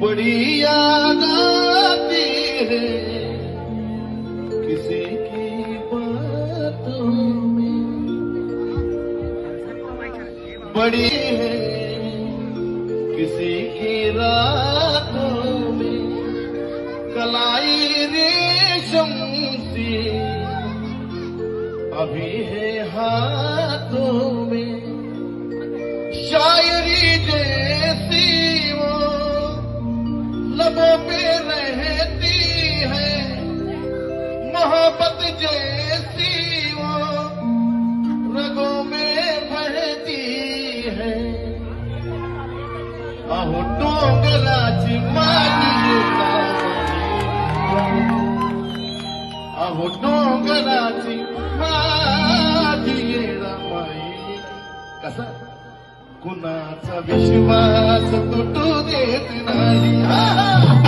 बड़ी याद आती है किसी की बातों में, बड़ी है किसी की रातों में, कलाई रेशम सी अभी है हाथों में, शायरी जैसी वो लबों पे रहती है, मोहब्बत जैसी वो रगों में बहती है। अहो डोंगराची माई, अहो डोंगराची माई कसा कुणाचा विश्वास तुटू देत नाही।